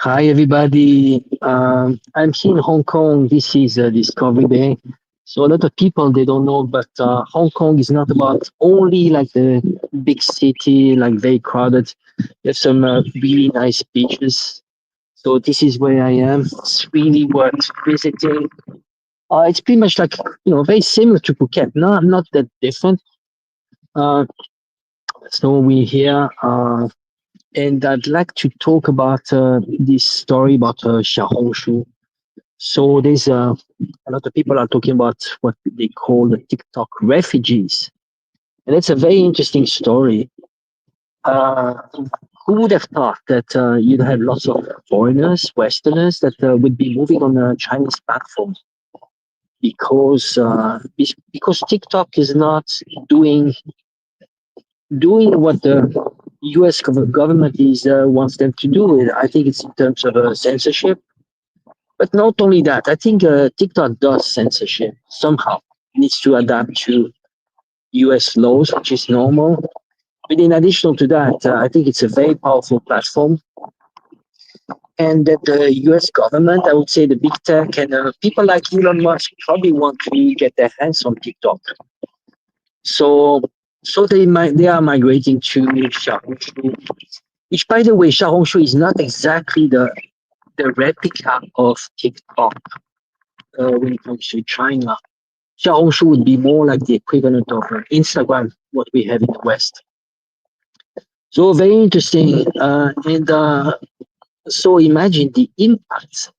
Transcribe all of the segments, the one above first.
Hi, everybody. I'm here in Hong Kong. This is Discovery Day. So a lot of people they don't know, but Hong Kong is not about only like the big city, like very crowded. There's some really nice beaches. So this is where I am. It's really worth visiting. It's pretty much like very similar to Phuket. No, not that different. Uh, so we're here. And I'd like to talk about this story about xiaohungshu. So there's a lot of people are talking about what they call the TikTok refugees, and it's a very interesting story. Uh, who would have thought that you'd have lots of foreigners, Westerners that would be moving on a Chinese platform because TikTok is not doing doing what the U.S. government is wants them to do. I think it's in terms of censorship. But not only that, I think TikTok does censorship somehow. It needs to adapt to US laws, which is normal. But in addition to that, I think it's a very powerful platform. And that the US government, I would say the big tech and people like Elon Musk probably want to get their hands on TikTok. So they are migrating to Xiaohongshu, which by the way, Xiaohongshu is not exactly the replica of TikTok when it comes to China. Xiaohongshu would be more like the equivalent of Instagram, what we have in the West. So very interesting. And so imagine the impact.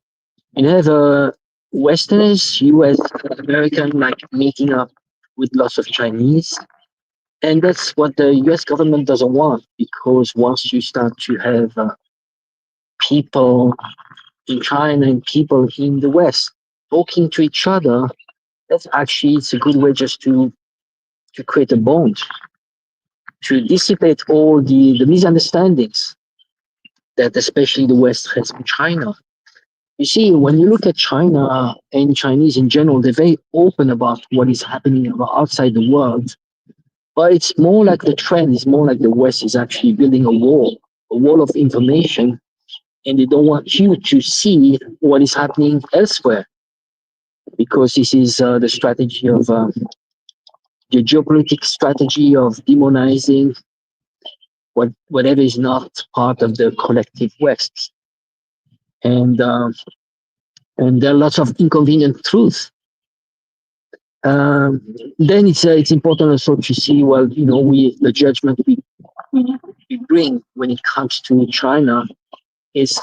You have Westerners, US, American, like meeting up with lots of Chinese. And that's what the US government doesn't want because once you start to have people in China and people in the West talking to each other, that's actually it's a good way just to create a bond to dissipate all the misunderstandings that especially the West has in China. You see, when you look at China and Chinese in general, they're very open about what is happening outside the world. But it's more like the trend is more like the West is actually building a wall of information, and they don't want you to see what is happening elsewhere because this is the strategy of the geopolitical strategy of demonizing whatever is not part of the collective West. And and there are lots of inconvenient truths. Um, then it's important also to see we the judgment we bring when it comes to China is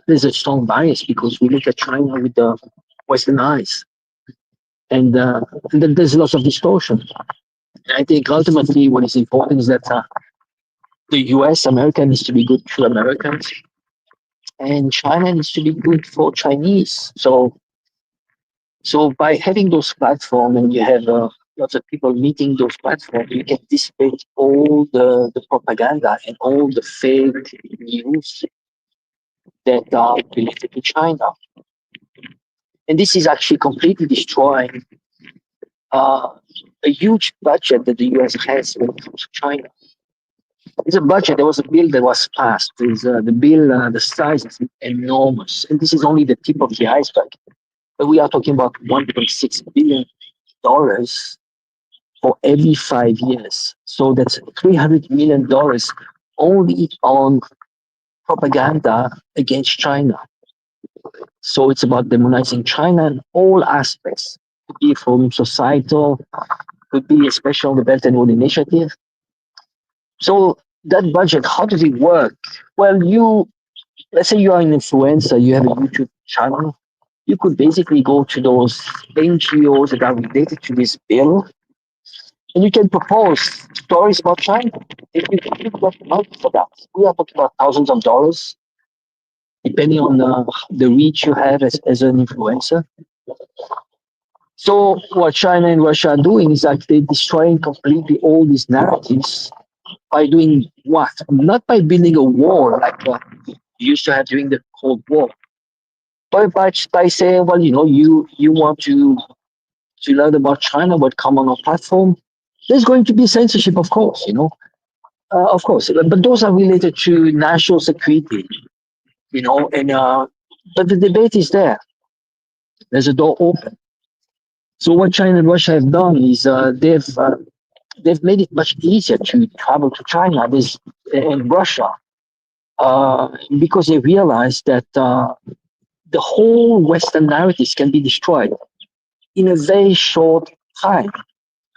there's a strong bias because we look at China with the Western eyes, and then there's lots of distortion. I think ultimately what is important is that the U.S. America needs to be good to Americans, and China needs to be good for Chinese. So by having those platforms and you have lots of people meeting those platforms, you can dissipate all the propaganda and all the fake news that are related to China. And this is actually completely destroying uh, a huge budget that the US has when it comes to China. It's a budget. There was a bill that was passed. The bill, the size is enormous. And this is only the tip of the iceberg. But we are talking about $1.6 billion for every 5 years. So that's $300 million only on propaganda against China. So it's about demonizing China in all aspects. Could be from societal, could be especially on the Belt and Road Initiative. So that budget, how does it work? Well, let's say you are an influencer, you have a YouTube channel. You could basically go to those NGOs that are related to this bill and you can propose stories about China. If you get money for that, we are talking about thousands of dollars, depending on the reach you have as an influencer. So what China and Russia are doing is like they're destroying completely all these narratives by doing what? Not by building a wall like you used to have during the Cold War, but by saying, well, you want to learn about China, but come on our platform. There's going to be censorship, of course, of course, but those are related to national security. and but the debate is there. There's a door open. So what China and Russia have done is they've made it much easier to travel to China and Russia because they realized that the whole Western narratives can be destroyed in a very short time.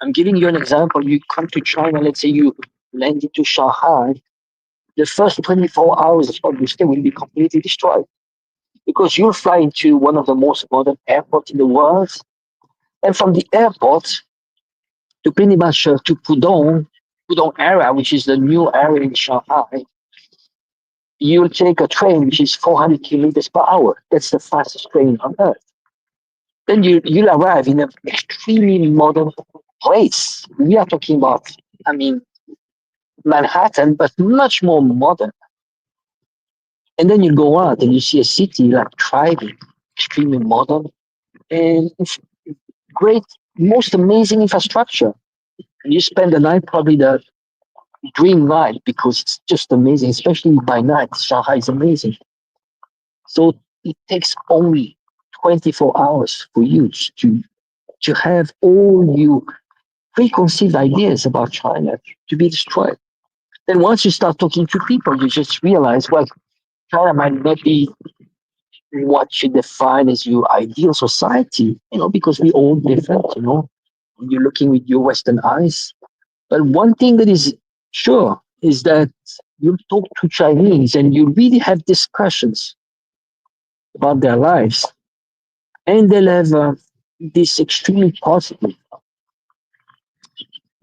I'm giving you an example. You come to China, let's say you land into Shanghai, the first 24 hours of your stay will be completely destroyed because you'll fly into one of the most modern airports in the world. And from the airport to pretty much to Pudong area, which is the new area in Shanghai, you'll take a train which is 400 kilometers per hour. That's the fastest train on earth. Then you'll arrive in an extremely modern place. We are talking about, I mean, Manhattan, but much more modern. And then you go out and you see a city like thriving, extremely modern, and great, most amazing infrastructure. And you spend the night, probably the dream night, because it's just amazing, especially by night. Shanghai is amazing. So it takes only 24 hours for you to have all your preconceived ideas about China to be destroyed. Then once you start talking to people, you just realize, well, China might not be what you define as your ideal society, because we're all different. You're looking with your Western eyes. But one thing that is sure is that you talk to Chinese and you really have discussions about their lives, and they'll have this extremely positive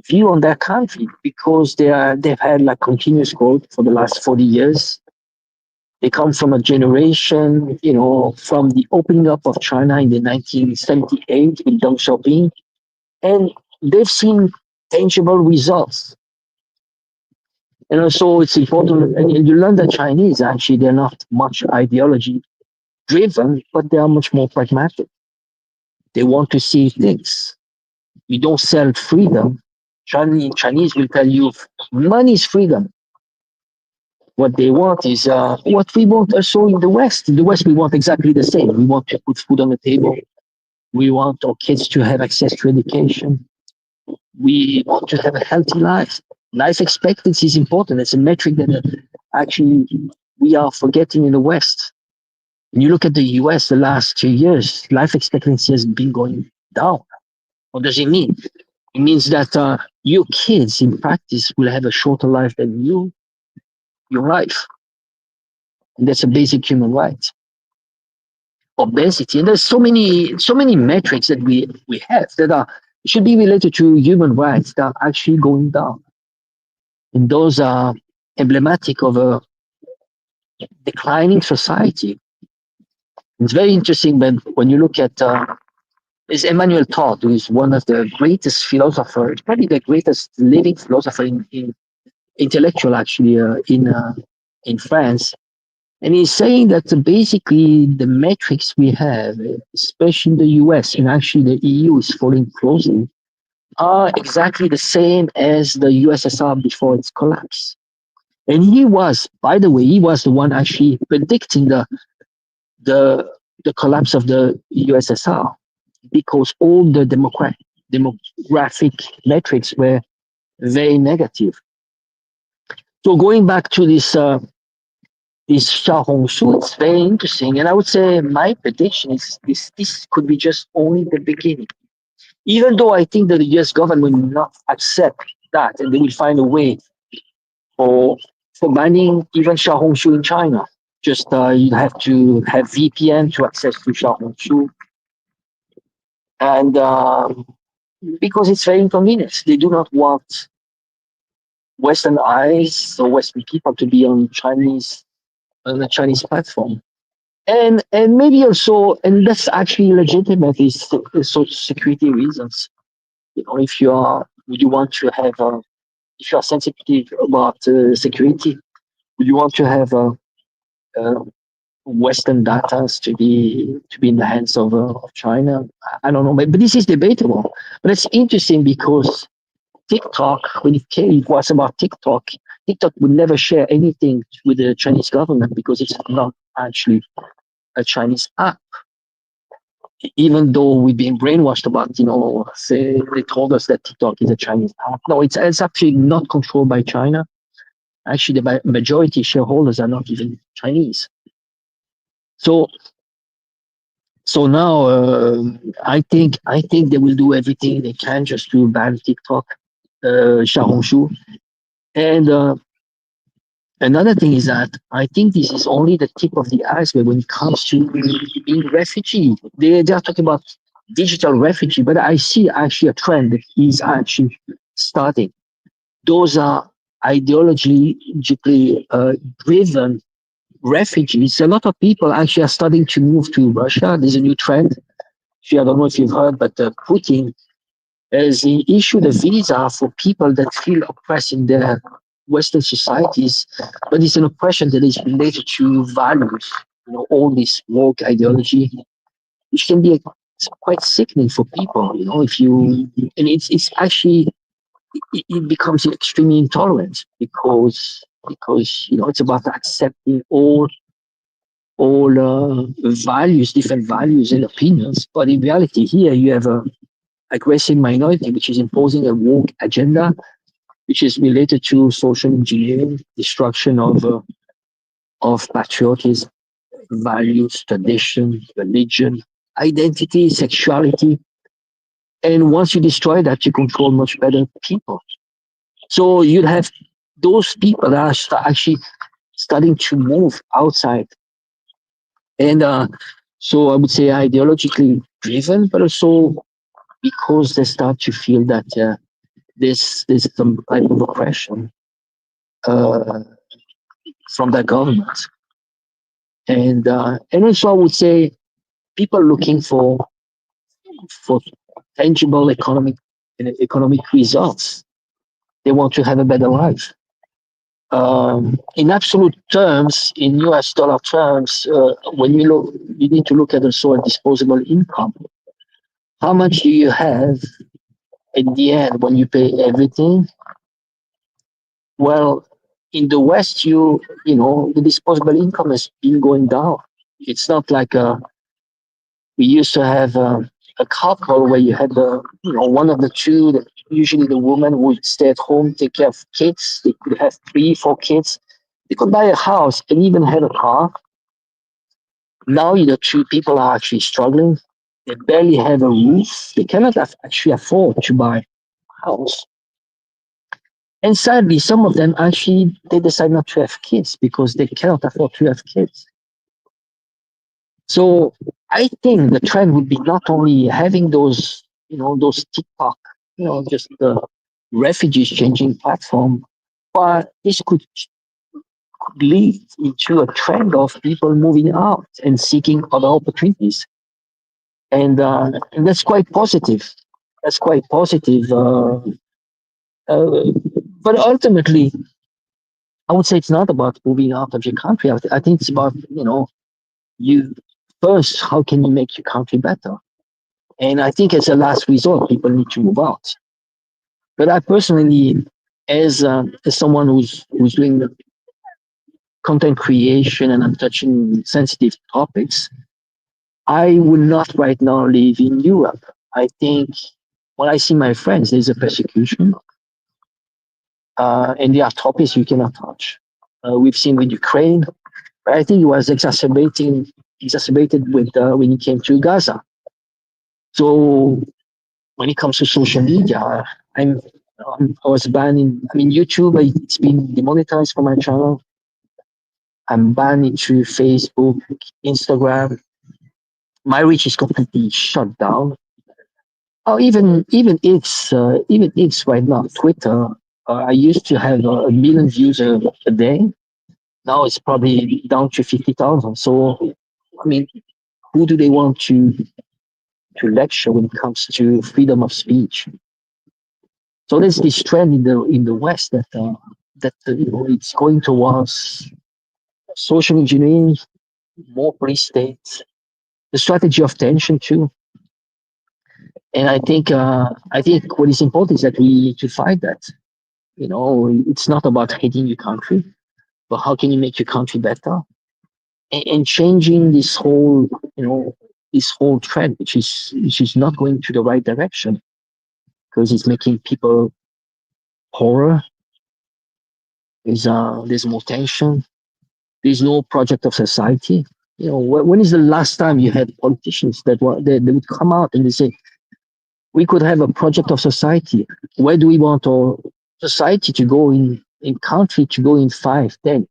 view on their country because they've had like continuous growth for the last 40 years. They come from a generation, from the opening up of China in the 1978 with Deng Xiaoping, and they've seen tangible results. So it's important, and you learn that Chinese actually they're not much ideology driven, but they are much more pragmatic. They want to see things. You don't sell freedom. Chinese will tell you money is freedom. What they want is what we want also in the West. In the West, we want exactly the same. We want to put food on the table. We want our kids to have access to education. We want to have a healthy life. Life expectancy is important. It's a metric that actually we are forgetting in the West. When you look at the US the last 2 years, life expectancy has been going down. What does it mean? It means that your kids in practice will have a shorter life than your life. And that's a basic human right. Obesity. And there's so many metrics that we have that are should be related to human rights that are actually going down. And those are emblematic of a declining society. It's very interesting when you look at is Emmanuel Todd, who is one of the greatest philosophers, probably the greatest living philosopher in intellectual actually in France. And he's saying that basically the metrics we have, especially in the US and actually the EU is following closely, are exactly the same as the USSR before its collapse. And he was, by the way, he was the one actually predicting the the collapse of the USSR because all the demographic metrics were very negative. So going back to this xiaohungshu, it's very interesting, and I would say my prediction is this could be just only the beginning. Even though I think that the U.S. government will not accept that, and they will find a way for for banning even xiaohungshu in China. Just you have to have VPN to access to xiaohungshu, and because it's very inconvenient, they do not want Western eyes or Western people to be on the Chinese platform. And maybe also, and that's actually legitimate, is social security reasons. If you want to have, if you are sensitive about security, you want to have uh, Western data to be in the hands of China. I don't know, but this is debatable. But it's interesting because TikTok, when it was about TikTok, TikTok would never share anything with the Chinese government because it's not actually a Chinese app, even though we've been brainwashed about, say they told us that TikTok is a Chinese app. No, it's actually not controlled by China. Actually, the majority shareholders are not even Chinese. So, so now I think they will do everything they can just to ban TikTok, xiaohungshu, and another thing is that I think this is only the tip of the iceberg when it comes to being refugee. They are talking about digital refugee, but I see actually a trend that is actually starting. Those are ideologically driven refugees. A lot of people actually are starting to move to Russia. There's a new trend. I don't know if you've heard, but Putin has issued a visa for people that feel oppressed in their Western societies, but it's an oppression that is related to values. All this woke ideology, which can be quite sickening for people. If you and it's actually it becomes extremely intolerant because it's about accepting all values, different values and opinions. But in reality, here you have a aggressive minority which is imposing a woke agenda, which is related to social engineering, destruction of patriotism, values, tradition, religion, identity, sexuality. And once you destroy that, you control much better people. So you'd have those people that are actually starting to move outside. And so I would say ideologically driven, but also because they start to feel that there's some type of oppression uh, from the government. And also I would say people looking for tangible economic results. They want to have a better life. In absolute terms, in US dollar terms, when you need to look at also a disposable income. How much do you have in the end when you pay everything? Well, in the West, the disposable income has been going down. It's not like we used to have a couple where you had one of the two, usually the woman would stay at home, take care of kids. They could have three, four kids. They could buy a house and even have a car. Now the two people are actually struggling. They barely have a roof. They cannot actually afford to buy a house. And sadly, some of them actually they decide not to have kids because they cannot afford to have kids. So I think the trend would be not only having those TikTok, just the refugees changing platform, but this could lead into a trend of people moving out and seeking other opportunities, and that's quite positive. That's quite positive. Uh, but ultimately, I would say it's not about moving out of your country. I think it's about you first. How can you make your country better? And I think as a last resort, people need to move out. But I personally, as someone who's doing content creation and I'm touching sensitive topics, I would not right now live in Europe. I think when I see my friends, there's a persecution, and there are topics you cannot touch. We've seen with Ukraine, but I think it was exacerbated with when it came to Gaza. So when it comes to social media, I'm I was banned in. I mean, YouTube. It's been demonetized from my channel. I'm banned into Facebook, Instagram. My reach is completely shut down. Oh, even X right now, Twitter. I used to have a million views a day. Now it's probably down to 50,000. So, I mean, who do they want to lecture when it comes to freedom of speech? So there's this trend in the West that it's going towards social engineering, more police state, the strategy of tension too. And I think what is important is that we need to fight that. It's not about hating your country, but how can you make your country better? and changing this whole, you know, this whole trend, which is not going to the right direction because it's making people poorer. There's more tension. There's no project of society. You know, when is the last time you had politicians that would come out and they say we could have a project of society? Where do we want our society to go in country to go in 5, 10,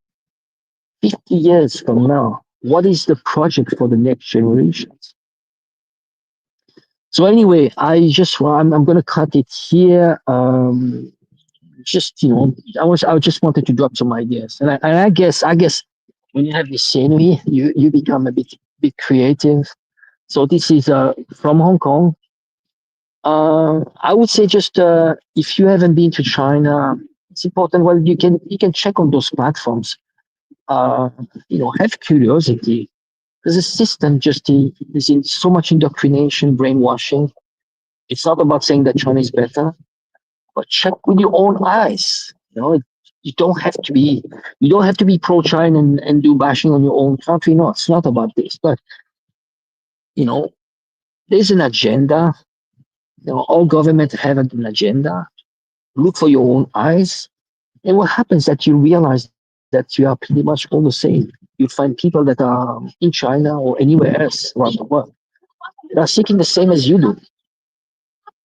50 years from now? What is the project for the next generations? So anyway, I'm gonna cut it here. Just I just wanted to drop some ideas, and I guess when you have this scenery, you become a bit creative. So this is from Hong Kong. I would say just if you haven't been to China, it's important. Well, you can check on those platforms. Uh, have curiosity because the system just is in so much indoctrination, brainwashing. It's not about saying that China is better, but check with your own eyes. You don't have to be pro China and do bashing on your own country. No, it's not about this. But you know, there's an agenda. All governments have an agenda. Look for your own eyes, and what happens that you realize that you are pretty much all the same. You find people that are in China or anywhere else around the world that are seeking the same as you do.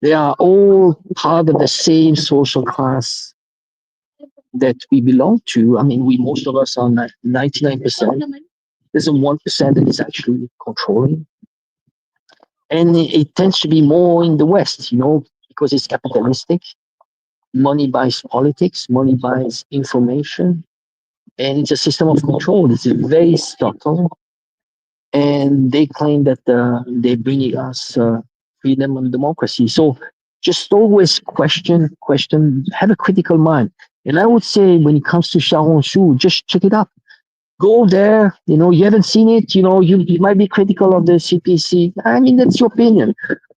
They are all part of the same social class that we belong to. I mean, we most of us are 99%. There's a 1% that is actually controlling, and it tends to be more in the West. Because it's capitalistic. Money buys politics. Money buys information, and it's a system of control. It's very subtle, and they claim that they're bringing us freedom and democracy. So just always question, have a critical mind. And I would say when it comes to xiaohungshu, just check it out. Go there. You haven't seen it. You might be critical of the CPC. I mean, that's your opinion.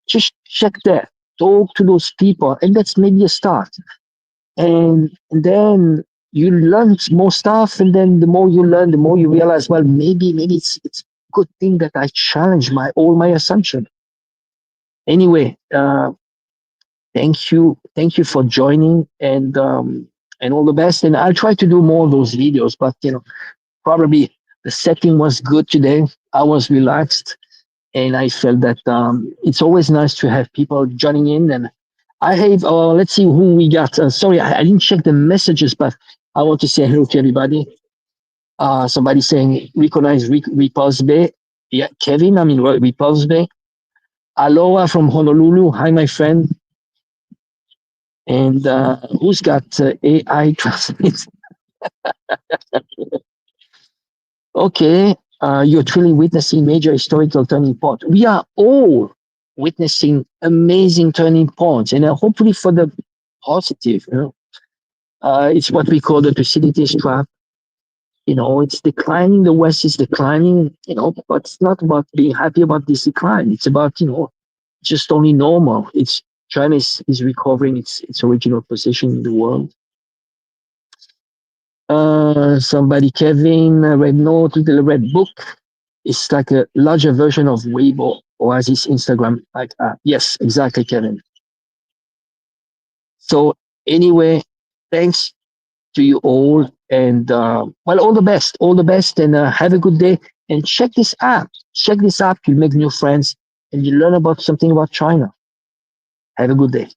Just check there. Talk to those people, and that's maybe a start. And then you learn more stuff, and then the more you learn, the more you realize, well, maybe it's a good thing that I challenge all my assumption. Anyway, thank you for joining, and all the best. And I'll try to do more of those videos, but probably the setting was good today. I was relaxed, and I felt that it's always nice to have people joining in. And I have, let's see who we got. Sorry, I didn't check the messages, but I want to say hello to everybody. Somebody saying recognize Repulse Bay. Yeah, Kevin, I mean, Repulse Bay. Aloha from Honolulu. Hi, my friend. And who's got AI translate? Okay, you're truly witnessing major historical turning point. We are all witnessing amazing turning points, and hopefully for the positive. It's what we call the Thucydides trap. It's declining. The West is declining. But it's not about being happy about this decline. It's about just only normal. China is recovering its original position in the world. Somebody, Kevin, Red Note, the Red Book. It's like a larger version of Weibo or as his Instagram. Like, yes, exactly, Kevin. So anyway, thanks to you all, and well, all the best, and have a good day. And check this app. Check this app. You make new friends, and you learn about something about China. Have a good day.